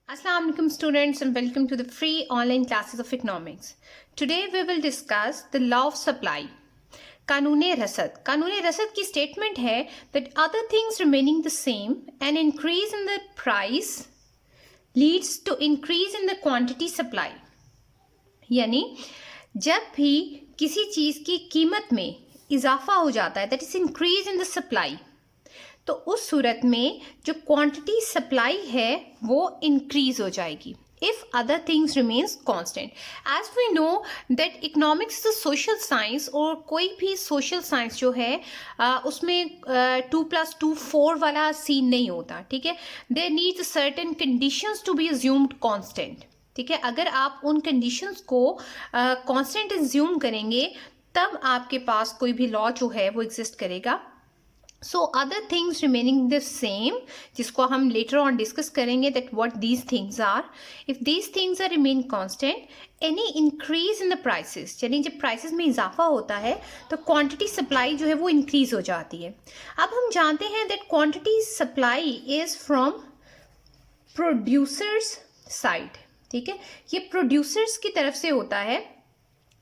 Assalamu alaikum students and welcome to the free online classes of economics. Today we will discuss the law of supply. कानूने रसद की statement है that other things remaining the same, an increase in the price leads to increase in the quantity supply. यानी जब भी किसी चीज़ की कीमत में इजाफा हो जाता है, that is increase in the supply, तो उस सूरत में जो क्वांटिटी सप्लाई है वो इंक्रीज हो जाएगी if other things remains constant. As we know that economics is a social science, और कोई भी social science जो है उसमें 2+2 4 वाला सीन नहीं होता, ठीक है. There needs certain conditions to be assumed constant, ठीक है. अगर आप उन conditions को constant assume करेंगे तब आपके पास कोई भी law जो है वो exist करेगा. So other things remaining the same, जिसको हम later on discuss करेंगे that what these things are. If these things are remain constant, any increase in the prices, यानी जब prices में इजाफा होता है तो quantity supply जो है वो increase हो जाती है. अब हम जानते हैं that quantity supply is from producers side, ठीक है. ये producers की तरफ से होता है,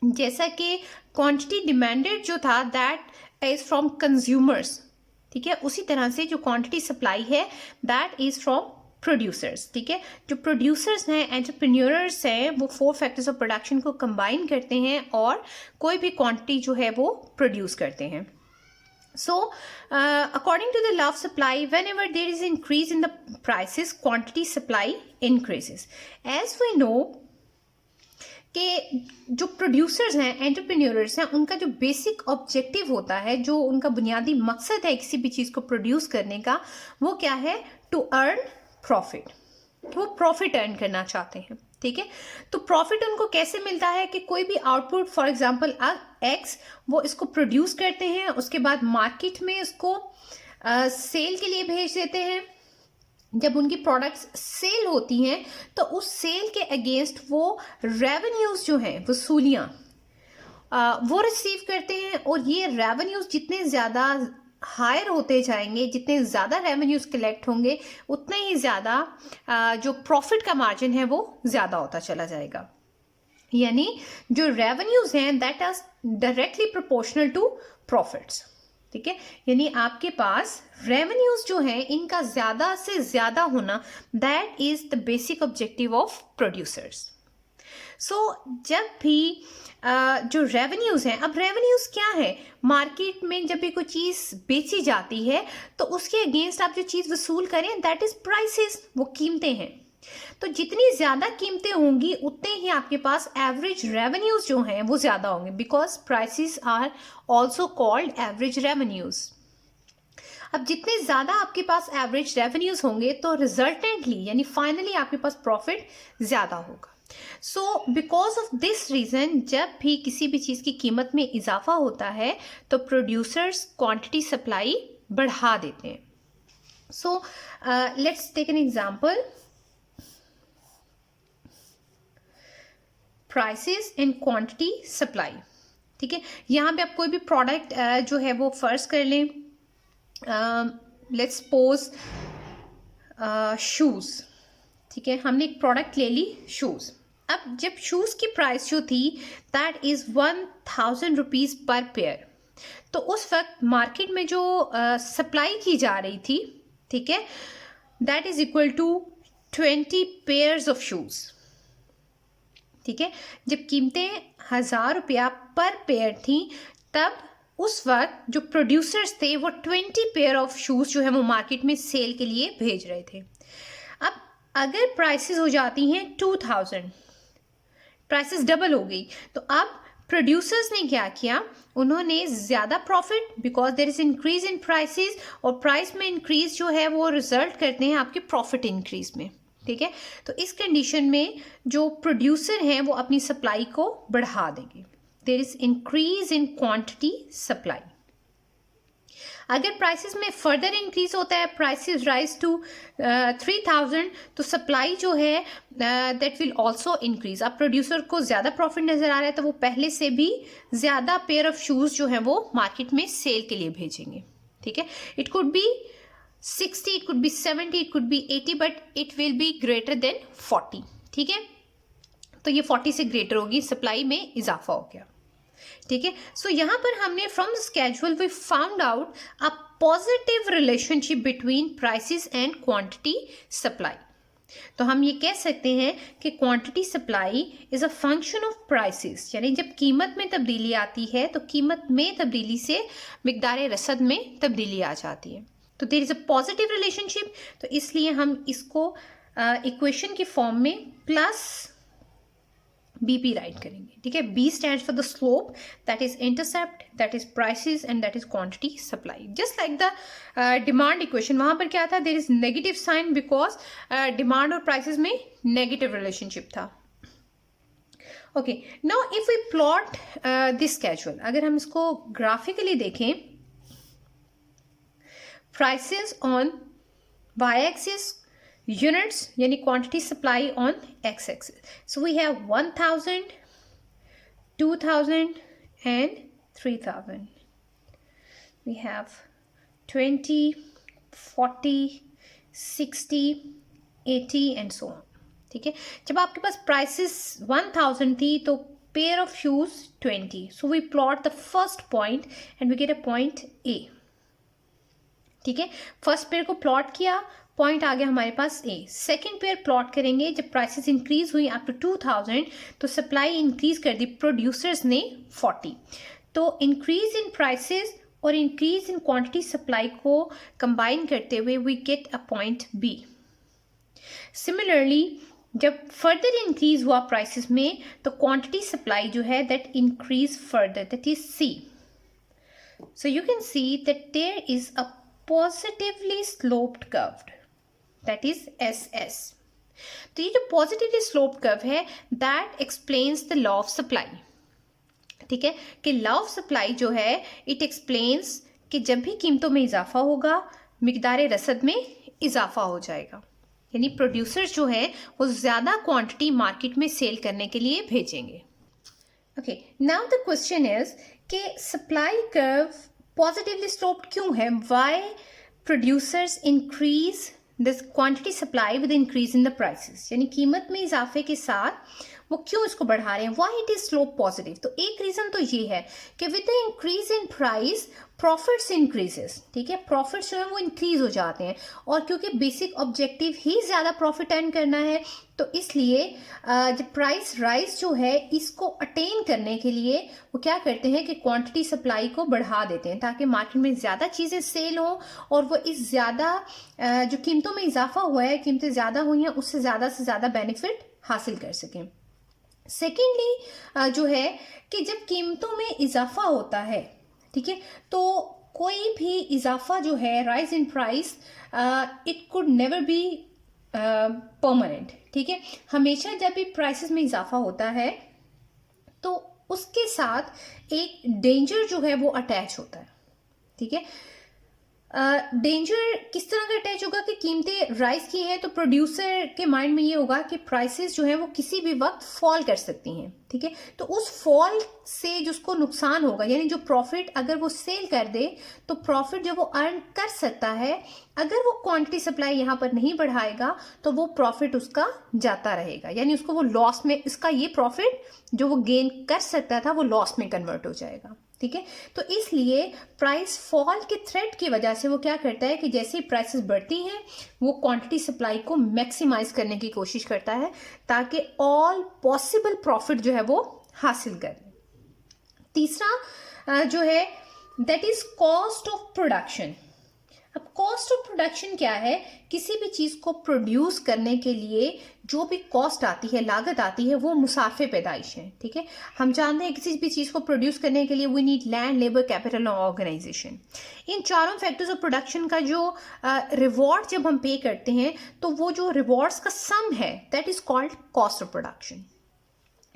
जैसा कि quantity demanded जो था that is from consumers, ठीक है. उसी तरह से जो क्वांटिटी सप्लाई है दैट इज फ्रॉम प्रोड्यूसर्स, ठीक है. जो प्रोड्यूसर्स हैं, एंटरप्रेन्योर्स हैं, वो 4 फैक्टर्स ऑफ प्रोडक्शन को कंबाइन करते हैं और कोई भी क्वांटिटी जो है वो प्रोड्यूस करते हैं. So according to the law of supply, whenever there is increase in the prices, quantity supply increases. As we know कि जो प्रोड्यूसर्स हैं, एंटरप्रेन्योर्स हैं, उनका जो बेसिक ऑब्जेक्टिव होता है, जो उनका बुनियादी मकसद है किसी भी चीज़ को प्रोड्यूस करने का, वो क्या है? To earn profit. वो प्रॉफिट अर्न करना चाहते हैं, ठीक है. तो प्रॉफिट उनको कैसे मिलता है कि कोई भी आउटपुट, फॉर एग्जांपल एक्स, वो इसको प्रोड्यूस करते हैं, उसके बाद मार्केट में उसको सेल के लिए भेज देते हैं. जब उनकी प्रोडक्ट्स सेल होती हैं तो उस सेल के अगेंस्ट वो रेवेन्यूज जो हैं, वसूलियाँ वो रिसीव करते हैं. और ये रेवेन्यूज जितने ज़्यादा हायर होते जाएंगे, जितने ज़्यादा रेवेन्यूज कलेक्ट होंगे, उतने ही ज़्यादा जो प्रॉफिट का मार्जिन है वो ज़्यादा होता चला जाएगा. यानी जो रेवेन्यूज हैं that are directly proportional to profits, ठीक है. यानी आपके पास रेवेन्यूज जो हैं इनका ज़्यादा से ज़्यादा होना, that is the basic objective of producers. So जब भी जो रेवेन्यूज़ हैं, अब रेवेन्यूज़ क्या है? मार्केट में जब भी कोई चीज़ बेची जाती है तो उसके अगेंस्ट आप जो चीज़ वसूल करें दैट इज़ प्राइसेस, वो कीमतें हैं. तो जितनी ज़्यादा कीमतें होंगी उतने ही आपके पास एवरेज रेवेन्यूज जो हैं वो ज़्यादा होंगे, because prices are also called average revenues. अब जितने ज़्यादा आपके पास एवरेज रेवेन्यूज होंगे तो रिजल्टेंटली यानी फाइनली आपके पास प्रॉफिट ज़्यादा होगा. So because of this reason जब भी किसी भी चीज़ की कीमत में इजाफा होता है तो प्रोड्यूसर्स क्वांटिटी सप्लाई बढ़ा देते हैं. So let's take an example. Prices and quantity supply, ठीक है. यहाँ पे आप कोई भी प्रोडक्ट जो है वो फर्ज कर लें, लेट्स सपोज शूज़, ठीक है. हमने एक प्रोडक्ट ले ली शूज़. अब जब शूज़ की प्राइस जो थी दैट इज़ 1000 रुपीज़ पर पेयर, तो उस वक्त मार्केट में जो सप्लाई की जा रही थी, ठीक है, that is equal to 20 pairs of shoes, ठीक है. जब कीमतें 1000 रुपया पर पेयर थी तब उस वक्त जो प्रोड्यूसर्स थे वो 20 पेयर ऑफ शूज़ जो है वो मार्केट में सेल के लिए भेज रहे थे. अब अगर प्राइसेस हो जाती हैं 2000, प्राइसेस डबल हो गई, तो अब प्रोड्यूसर्स ने क्या किया? उन्होंने ज़्यादा profit, because there is increase in prices, और प्राइस में इंक्रीज जो है वो रिजल्ट करते हैं आपके प्रॉफिट इंक्रीज में, ठीक है. तो इस कंडीशन में जो प्रोड्यूसर हैं वो अपनी सप्लाई को बढ़ा देंगे. There is increase in quantity supply. अगर प्राइसेस में फर्दर इंक्रीज होता है, प्राइसेस राइज टू 3000, तो सप्लाई जो है दैट विल आल्सो इंक्रीज. अब प्रोड्यूसर को ज़्यादा प्रॉफिट नज़र आ रहा है तो वो पहले से भी ज़्यादा पेयर ऑफ शूज़ जो है वो मार्केट में सेल के लिए भेजेंगे, ठीक है. It could be 60, it could be 70, it could be 80, but it will be greater than 40. ठीक है, तो ये 40 से ग्रेटर होगी, सप्लाई में इजाफा हो गया. ठीक है, सो यहाँ पर हमने from the schedule we found out a positive relationship between prices and quantity supply. तो हम ये कह सकते हैं कि quantity supply is a function of prices, यानी जब कीमत में तब्दीली आती है तो कीमत में तब्दीली से मिकदार रसद में तब्दीली आ जाती है. तो there is a positive relationship, तो इसलिए हम इसको इक्वेशन की फॉर्म में प्लस BP राइट करेंगे. ठीक है, B stands for the slope, that is intercept, that is prices and that is quantity supply. Just like the demand equation, वहां पर क्या था, there is negative sign because demand और prices में negative relationship था. Okay, now if we plot this schedule, अगर हम इसको ग्राफिकली देखें, prices on y axis, units yani quantity supply on x axis. So we have 1000, 2000 and 3000. We have 20, 40, 60, 80 and so on. ठीक है, जब आपके पास prices 1000 थी तो pair of shoes 20. So we plot the first point and we get a point A. ठीक है, first pair को plot किया, पॉइंट आ गया हमारे पास ए. सेकेंड पेयर प्लॉट करेंगे, जब प्राइसेस इंक्रीज हुई अप टू 2000 तो सप्लाई इंक्रीज कर दी प्रोड्यूसर्स ने 40. तो इंक्रीज इन प्राइसेस और इंक्रीज इन क्वांटिटी सप्लाई को कंबाइन करते हुए we get a point B. Similarly जब फर्दर इंक्रीज हुआ प्राइसेस में तो क्वांटिटी सप्लाई जो है that increase further, that is C. So you can see that there is a positively sloped curve, that is SS. तो ये जो positively sloped curve है that explains the law of supply. ठीक है, कि law of supply जो है it explains कि जब भी कीमतों में इजाफा होगा मिकदार रसद में इजाफा हो जाएगा, यानी प्रोड्यूसर्स जो है वो ज़्यादा क्वांटिटी मार्केट में सेल करने के लिए भेजेंगे. Okay, now the question is कि सप्लाई कर्व पॉजिटिवली स्लोप्ड क्यों है? Why producers increase this quantity supply with increase in the prices, यानी कीमत में इजाफे के साथ वो क्यों इसको बढ़ा रहे हैं? Why it is slope positive? तो एक रीजन तो ये है कि with the increase in price profits increases. ठीक है, प्रॉफिट्स जो है वो इंक्रीज हो जाते हैं, और क्योंकि बेसिक ऑब्जेक्टिव ही ज़्यादा प्रॉफिट अर्न करना है तो इसलिए जब प्राइस राइज जो है इसको अटेन करने के लिए वो क्या करते हैं कि क्वांटिटी सप्लाई को बढ़ा देते हैं ताकि मार्केट में ज़्यादा चीज़ें सेल हों और वो इस ज़्यादा जो कीमतों में इजाफा हुआ है, कीमतें ज़्यादा हुई हैं, उससे ज़्यादा बेनिफिट हासिल कर सकें. सेकेंडली जो है कि जब कीमतों में इजाफा होता है, ठीक है, तो कोई भी इजाफा जो है rise in price it could never be permanent. ठीक है, हमेशा जब भी प्राइसेस में इजाफा होता है तो उसके साथ एक डेंजर जो है वो अटैच होता है. ठीक है, डेंजर किस तरह का अटैच होगा कि कीमतें राइज की हैं तो प्रोड्यूसर के माइंड में ये होगा कि प्राइसेस जो है वो किसी भी वक्त फॉल कर सकती हैं. ठीक है, तो उस फॉल से जो उसको नुकसान होगा, यानी जो प्रॉफिट अगर वो सेल कर दे तो प्रॉफिट जो वो अर्न कर सकता है, अगर वो क्वांटिटी सप्लाई यहाँ पर नहीं बढ़ाएगा तो वो प्रॉफिट उसका जाता रहेगा, यानी उसको वो लॉस में, इसका ये प्रॉफिट जो वो गेन कर सकता था वो लॉस में कन्वर्ट हो जाएगा. ठीक है, तो इसलिए प्राइस फॉल के थ्रेट की वजह से वो क्या करता है कि जैसे ही प्राइसेस बढ़ती हैं वो क्वांटिटी सप्लाई को मैक्सिमाइज करने की कोशिश करता है ताकि ऑल पॉसिबल प्रॉफिट जो है वो हासिल करे. तीसरा जो है that is cost of production. अब कॉस्ट ऑफ प्रोडक्शन क्या है? किसी भी चीज को प्रोड्यूस करने के लिए जो भी कॉस्ट आती है, लागत आती है, वो मुसाफे पैदाइश है. ठीक है, हम जानते हैं किसी भी चीज को प्रोड्यूस करने के लिए we need land, labour, capital और ऑर्गेनाइजेशन. इन चारों फैक्टर्स ऑफ प्रोडक्शन का जो रिवॉर्ड जब हम पे करते हैं तो वो जो रिवॉर्ड्स का सम है that is called cost of production.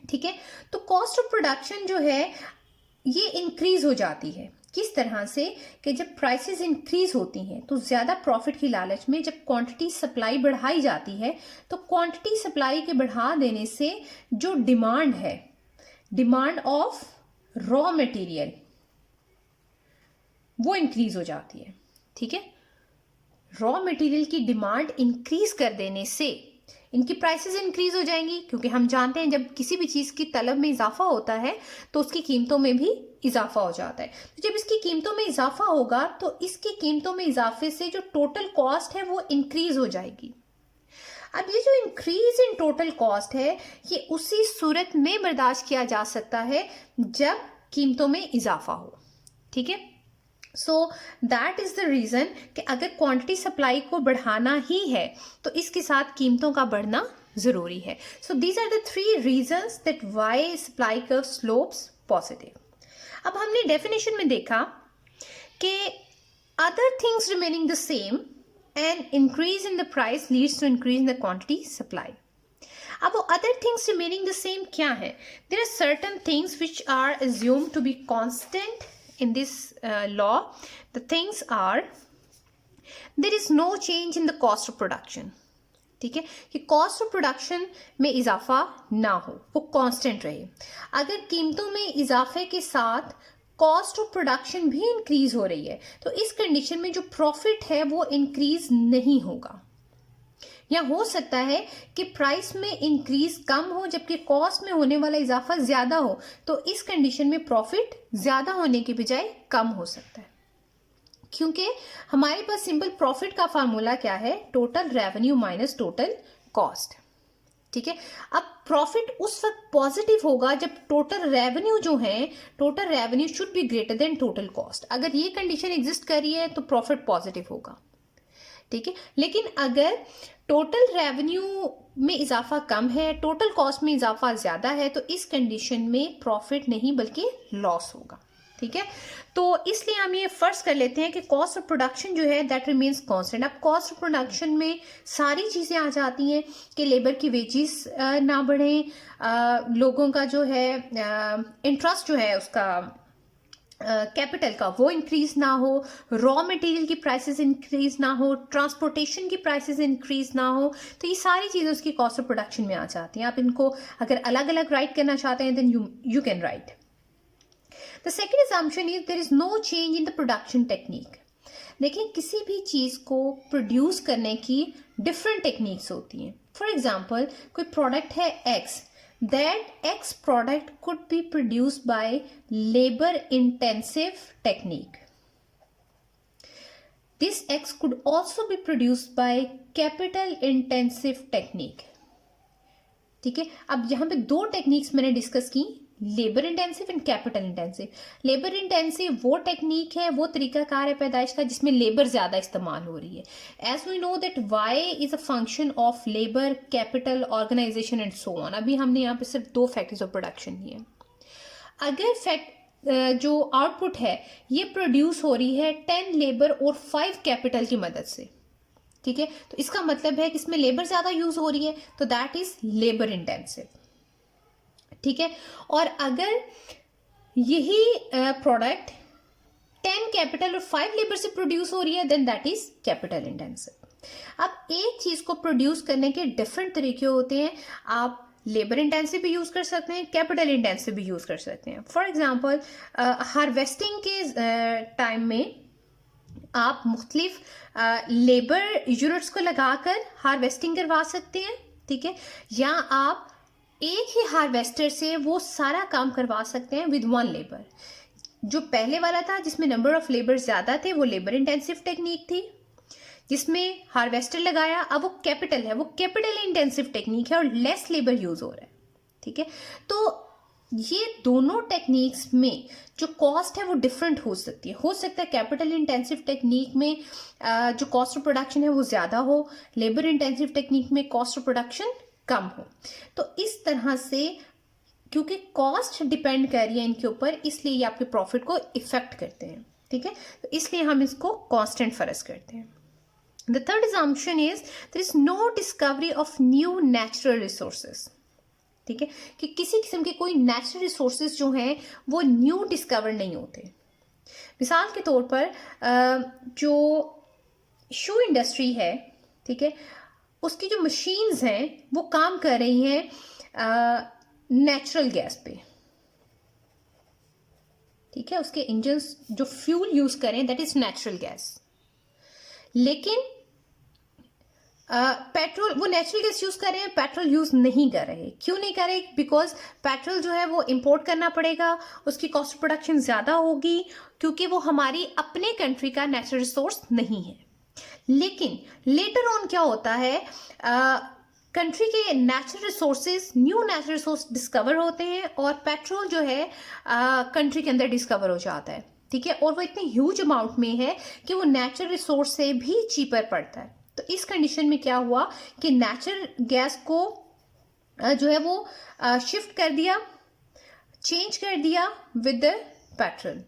ठीक है, तो कॉस्ट ऑफ प्रोडक्शन जो है ये इंक्रीज हो जाती है. किस तरह से कि जब प्राइसेस इंक्रीज होती हैं तो ज़्यादा प्रॉफिट की लालच में जब क्वांटिटी सप्लाई बढ़ाई जाती है तो क्वांटिटी सप्लाई के बढ़ा देने से जो डिमांड है, डिमांड ऑफ रॉ मटेरियल, वो इंक्रीज हो जाती है. ठीक है, रॉ मटेरियल की डिमांड इंक्रीज कर देने से इनकी प्राइसेस इंक्रीज हो जाएंगी, क्योंकि हम जानते हैं जब किसी भी चीज़ की तलब में इजाफा होता है तो उसकी कीमतों में भी इजाफा हो जाता है। तो जब इसकी कीमतों में इजाफा होगा तो इसकी कीमतों में इजाफे से जो टोटल कॉस्ट है वो इंक्रीज हो जाएगी। अब ये जो इंक्रीज इन टोटल कॉस्ट है ये उसी सूरत में बर्दाश्त किया जा सकता है जब कीमतों में इजाफा हो। ठीक है, so that is the reason कि अगर क्वांटिटी सप्लाई को बढ़ाना ही है तो इसके साथ कीमतों का बढ़ना जरूरी है। So these are the 3 reasons that why supply curve slopes positive. अब हमने डेफिनेशन में देखा कि other things remaining the same and increase in the price leads to increase in the quantity supply. अब वो other things remaining the same क्या है? There are certain things which are assumed to be constant in this law. The things are there is no change in the cost of production. ठीक है, कि cost of production में इजाफा ना हो, वो कांस्टेंट रहे। अगर कीमतों में इजाफे के साथ कॉस्ट ऑफ प्रोडक्शन भी इंक्रीज हो रही है तो इस कंडीशन में जो प्रॉफिट है वो इंक्रीज नहीं होगा, या हो सकता है कि प्राइस में इंक्रीज कम हो जबकि कॉस्ट में होने वाला इजाफा ज्यादा हो, तो इस कंडीशन में प्रॉफिट ज्यादा होने की बजाय कम हो सकता है, क्योंकि हमारे पास सिंपल प्रॉफिट का फार्मूला क्या है? Total revenue minus total cost. ठीक है, अब प्रॉफिट उस वक्त पॉजिटिव होगा जब टोटल रेवेन्यू जो है, total revenue should be greater than total cost. अगर ये कंडीशन एग्जिस्ट कर रही है तो प्रॉफिट पॉजिटिव होगा। ठीक है, लेकिन अगर टोटल रेवेन्यू में इजाफा कम है, टोटल कॉस्ट में इजाफा ज्यादा है, तो इस कंडीशन में प्रॉफिट नहीं बल्कि लॉस होगा। ठीक है, तो इसलिए हम ये फर्ज कर लेते हैं कि कॉस्ट ऑफ प्रोडक्शन जो है दैट रिमेन्स कांस्टेंट। अब कॉस्ट ऑफ प्रोडक्शन में सारी चीजें आ जाती हैं कि लेबर की वेजेस ना बढ़ें, लोगों का जो है इंटरेस्ट जो है उसका कैपिटल का वो इंक्रीज ना हो, रॉ मटेरियल की प्राइसेस इंक्रीज ना हो, ट्रांसपोर्टेशन की प्राइसेस इंक्रीज ना हो, तो ये सारी चीजें उसकी कॉस्ट ऑफ प्रोडक्शन में आ जाती हैं। आप इनको अगर अलग अलग राइट करना चाहते हैं then you can write. The second assumption is there is no change in the production technique. देखिए, किसी भी चीज को प्रोड्यूस करने की डिफरेंट टेक्निक्स होती हैं। फॉर एग्जाम्पल, कोई प्रोडक्ट है X, that X product could be produced by labor intensive technique. This X could also be produced by capital intensive technique. ठीक है, अब यहाँ पे 2 टेक्निक्स मैंने डिस्कस की, labour intensive and capital intensive. Labour intensive वो technique है, वो तरीकाकार है पैदाइश का जिसमें लेबर ज्यादा इस्तेमाल हो रही है। As we know that Y is a function of labour, capital, organisation and so on. अभी हमने यहाँ पे सिर्फ 2 फैक्टर्स ऑफ प्रोडक्शन लिए। अगर जो आउटपुट है ये प्रोड्यूस हो रही है 10 लेबर और 5 कैपिटल की मदद से, ठीक है, तो इसका मतलब है कि इसमें लेबर ज्यादा यूज हो रही है, तो दैट इज लेबर इंटेंसिव। ठीक है, और अगर यही प्रोडक्ट 10 कैपिटल और 5 लेबर से प्रोड्यूस हो रही है then that is capital intensive. अब एक चीज को प्रोड्यूस करने के डिफरेंट तरीके होते हैं। आप लेबर इंटेंसिव भी यूज कर सकते हैं, कैपिटल इंटेंसिव भी यूज कर सकते हैं। फॉर एग्जाम्पल, हार्वेस्टिंग के टाइम में आप मुख्तलिफ लेबर यूनिट्स को लगाकर हार्वेस्टिंग करवा सकते हैं। ठीक है, या आप एक ही हार्वेस्टर से वो सारा काम करवा सकते हैं विद 1 लेबर। जो पहले वाला था जिसमें नंबर ऑफ लेबर ज्यादा थे वो लेबर इंटेंसिव टेक्निक थी, जिसमें हार्वेस्टर लगाया, अब वो कैपिटल है, वो कैपिटल इंटेंसिव टेक्निक है और लेस लेबर यूज हो रहा है। ठीक है, तो ये दोनों टेक्निक्स में जो कॉस्ट है वो डिफरेंट हो सकती है। हो सकता है कैपिटल इंटेंसिव टेक्निक में जो कॉस्ट ऑफ प्रोडक्शन है वो ज्यादा हो, लेबर इंटेंसिव टेक्निक में कॉस्ट ऑफ प्रोडक्शन कम हो। तो इस तरह से क्योंकि कॉस्ट डिपेंड कर रही है इनके ऊपर, इसलिए ये आपके प्रॉफिट को इफेक्ट करते हैं। ठीक है, तो इसलिए हम इसको कांस्टेंट फर्ज करते हैं। The third assumption is there is no discovery of new natural resources. ठीक है, कि किसी किस्म के कोई नेचुरल रिसोर्सेज जो हैं वो न्यू डिस्कवर नहीं होते। मिसाल के तौर पर जो शू इंडस्ट्री है, ठीक है, उसकी जो मशीन्स हैं वो काम कर रही हैं नेचुरल गैस पे। ठीक है, उसके इंजन्स जो फ्यूल यूज करें दैट इज नेचुरल गैस। लेकिन पेट्रोल, वो नेचुरल गैस यूज़ कर रहे हैं, पेट्रोल यूज़ नहीं कर रहे। क्यों नहीं कर रहे? बिकॉज पेट्रोल जो है वो इंपोर्ट करना पड़ेगा, उसकी कॉस्ट प्रोडक्शन ज़्यादा होगी, क्योंकि वो हमारी अपने कंट्री का नेचुरल रिसोर्स नहीं है। लेकिन लेटर ऑन क्या होता है, कंट्री के natural resources, new natural resource discover होते हैं और पेट्रोल जो है कंट्री के अंदर डिस्कवर हो जाता है, ठीक है, और वो इतनी ह्यूज अमाउंट में है कि वो नेचुरल रिसोर्स से भी चीपर पड़ता है। तो इस कंडीशन में क्या हुआ कि नेचुरल गैस को जो है वो शिफ्ट कर दिया, चेंज कर दिया विद द पेट्रोल।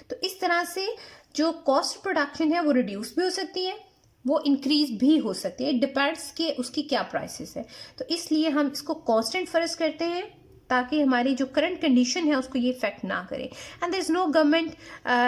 तो इस तरह से जो कॉस्ट प्रोडक्शन है वो रिड्यूस भी हो सकती है, वो इंक्रीज भी हो सकती है, डिपेंड्स कि उसकी क्या प्राइसेस है। तो इसलिए हम इसको कांस्टेंट फर्ज करते हैं ताकि हमारी जो करंट कंडीशन है उसको ये इफेक्ट ना करे। And there is no government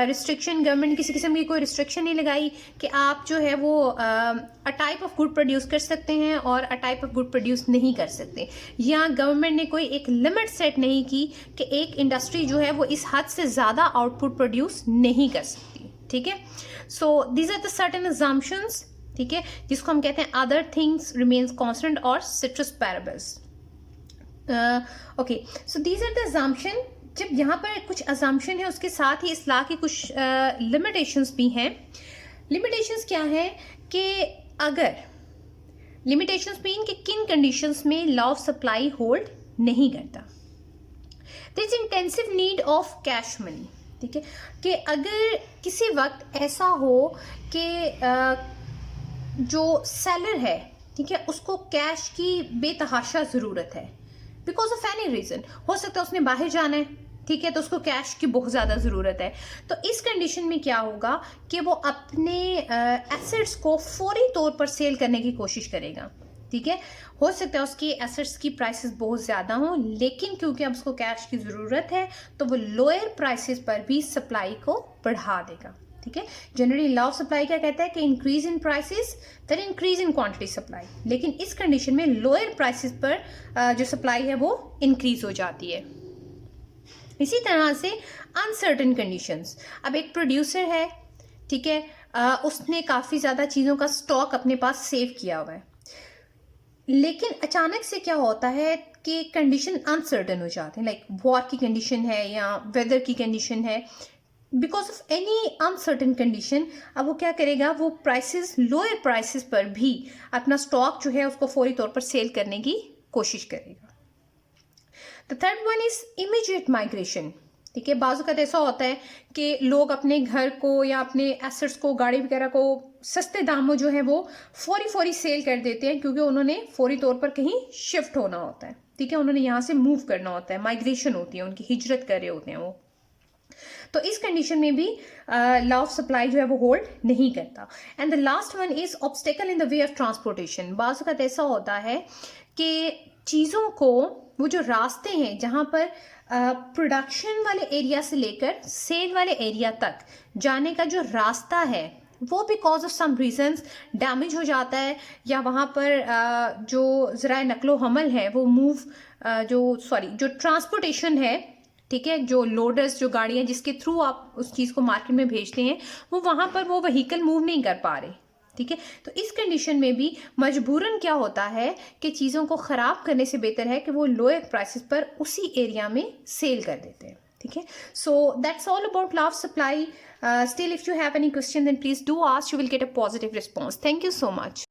restriction, government किसी किस्म की कोई रिस्ट्रिक्शन नहीं लगाई कि आप जो है वो a type of good produce कर सकते हैं और a type of good produce नहीं कर सकते। या गवर्नमेंट ने कोई एक लिमिट सेट नहीं की कि एक इंडस्ट्री जो है वो इस हद से ज़्यादा आउटपुट प्रोड्यूस नहीं कर सकती, ठीक है। So these are the certain assumptions, ठीक है, जिसको हम कहते हैं अदर थिंग्स रिमेन्स कांस्टेंट और ceteris paribus. Okay, so these are the assumption. जब यहाँ पर कुछ अजम्पशन है उसके साथ ही इस लॉ की कुछ लिमिटेशंस भी हैं। लिमिटेशंस क्या है कि अगर लिमिटेशंस मीन कि किन कंडीशंस में लॉ ऑफ सप्लाई होल्ड नहीं करता। There is intensive need of cash money, ठीक है, कि अगर किसी वक्त ऐसा हो कि जो सेलर है, ठीक है, उसको कैश की बेतहाशा ज़रूरत है बिकॉज ऑफ एनी रीज़न, हो सकता है उसने बाहर जाना है, ठीक है, तो उसको कैश की बहुत ज़्यादा ज़रूरत है। तो इस कंडीशन में क्या होगा कि वो अपने एसेट्स को फौरी तौर पर सेल करने की कोशिश करेगा, ठीक है। हो सकता है उसकी एसेट्स की प्राइसेस बहुत ज़्यादा हों, लेकिन क्योंकि अब उसको कैश की ज़रूरत है तो वो लोअर प्राइसेस पर भी सप्लाई को बढ़ा देगा, ठीक है। जनरली लॉ ऑफ सप्लाई क्या कहता है कि increase in prices then increase in quantity supply, लेकिन इस कंडीशन में लोअर प्राइसेस पर जो सप्लाई है वो इंक्रीज हो जाती है। इसी तरह से अनसर्टेन कंडीशंस, अब एक प्रोड्यूसर है, ठीक है, उसने काफ़ी ज़्यादा चीज़ों का स्टॉक अपने पास सेव किया हुआ है, लेकिन अचानक से क्या होता है कि कंडीशन अनसर्टेन हो जाते हैं, लाइक वॉर की कंडीशन है या वेदर की कंडीशन है। Because of any uncertain condition अब वो क्या करेगा, वो प्राइसेस, लोअर प्राइसेस पर भी अपना स्टॉक जो है उसको फौरी तौर पर सेल करने की कोशिश करेगा। The third one is immediate migration, ठीक है। बाजू का ऐसा होता है कि लोग अपने घर को या अपने एसेट्स को, गाड़ी वगैरह को सस्ते दामों जो है वो फौरी सेल कर देते हैं, क्योंकि उन्होंने फौरी तौर पर कहीं शिफ्ट होना होता है, ठीक है, उन्होंने यहाँ से मूव करना होता है, माइग्रेशन होती है, उनकी हिजरत कर रहे होते हैं वो। तो इस कंडीशन में भी लॉ ऑफ सप्लाई जो है वो होल्ड नहीं करता। And the last one is obstacle in the way of transportation. बाज़ वक़्त ऐसा होता है कि चीज़ों को, वो जो रास्ते हैं जहाँ पर प्रोडक्शन वाले एरिया से लेकर सेल वाले एरिया तक जाने का जो रास्ता है वो because of some reasons damage हो जाता है, या वहाँ पर जो ज़राए नकलो हमल है वो जो ट्रांसपोर्टेशन है, ठीक है, जो लोडर्स, जो गाड़ियाँ जिसके थ्रू आप उस चीज़ को मार्केट में भेजते हैं, वो वहाँ पर वो व्हीकल मूव नहीं कर पा रहे, ठीक है। तो इस कंडीशन में भी मजबूरन क्या होता है कि चीज़ों को ख़राब करने से बेहतर है कि वो लोअर प्राइसेस पर उसी एरिया में सेल कर देते हैं, ठीक है। So that's all about law of supply. Still, if you have any question, then please do ask. You will get a positive response. Thank you so much.